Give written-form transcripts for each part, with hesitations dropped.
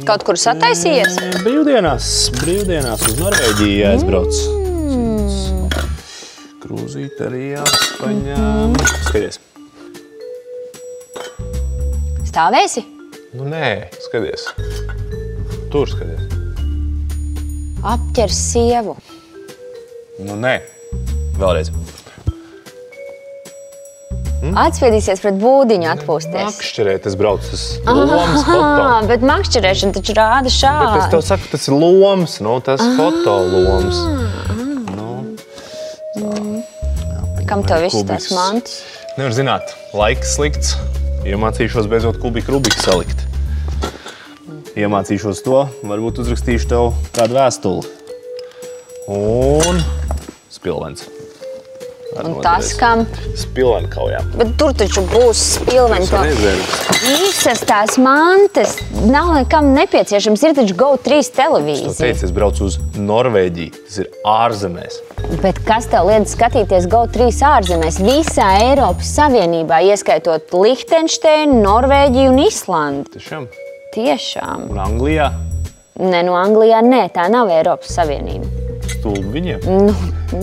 Kaut kur sataisījies? Brīvdienās uz Norvēģiju jāizbrauc. Krūzīt arī jāpaņem. Skaties. Stāvēsi? Nu nē, skaties. Tur skaties. Apķer sievu. Nu nē. Vēlreiz. Atspiedīsies pret būdiņu atpūsties. Makšķerēt es braucu, tas lomas foto. Bet makšķerēšana taču rāda šādi. Bet es tev saku, tas ir lomas, nu, tas foto lomas. Kam tev viss tās mantas? Nevar zināt, laiks slikts. Iemācīšos beidzot kubiku Rubiku salikt. Iemācīšos to, varbūt uzrakstīšu tev kādu vēstuli. Un spilvens. Un tas, kam? Spilvenkaujām. Bet tur taču būs spilveni. Visas tās mantas nav nekam nepieciešams. Ir taču GO3 televīzija. Es teicu, es braucu uz Norvēģiju. Tas ir ārzemēs. Bet kas tev liek skatīties GO3 ārzemēs? Visā Eiropas Savienībā, ieskaitot Lihtenšteinu, Norvēģiju un Islandi. Tiešām? Tiešām. Un Anglijā? Ne, no Anglijā nē, tā nav Eiropas Savienība. Stulbi viņiem? Nu,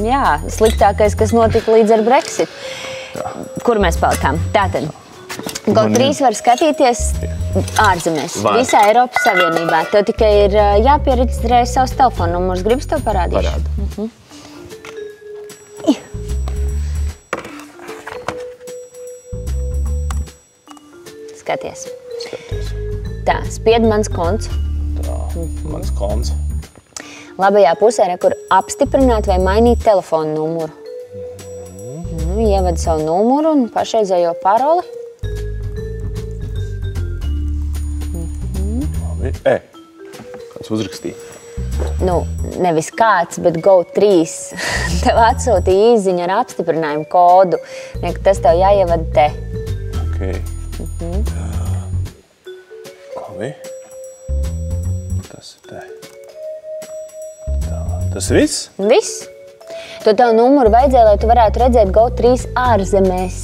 jā, sliktākais, kas notika līdz ar Brexit. Kur mēs palikām? Tātad, GO3 var skatīties ārzemēs, visā Eiropas Savienībā. Tev tikai ir jāpiereģistrē savus telefonu numurus. Gribas tev parādīšu? Parādu. Skaties. Tā, spied mans konts. Tā, mans konts. Labajā pusē ir, kur apstiprināt vai mainīt telefonu numuru. Ieved savu numuru un pašreizējo paroli. Labi. Kāds uzrakstīja? Nu, nevis kāds, bet GO3 tev atsūtīja īziņu ar apstiprinājumu kodu. Tas tev jāieved te. Ok. Labi. Tas ir te. Tas viss? Viss. To tev numuru vajadzēja, lai tu varētu redzēt GO3 ārzemēs.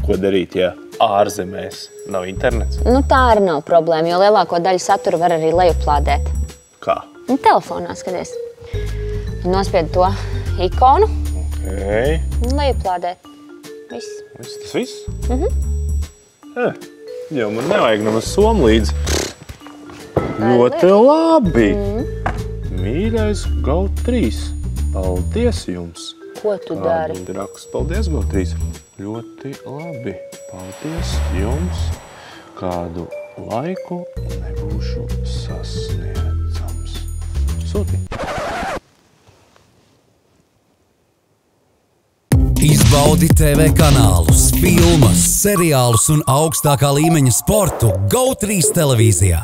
Ko darīt, ja ārzemēs nav internets? Nu, tā arī nav problēma, jo lielāko daļu satura var arī lejuplādēt. Kā? Nu, telefonā skaties. Nospied to ikonu. Ok. Un lejuplādēt. Viss. Tas viss? Jo man nevajag nemaz somu līdzi. Ļoti labi. Mīļais GO3. Paldies jums. Ko tu dari? Raksts, paldies, GO3. Ļoti labi. Paldies jums. Kādu laiku nebūšu sasniedzams. Sūti. Izbaudi TV kanālus, filmas, seriālus un augstākā līmeņa sportu GO3 televīzijā.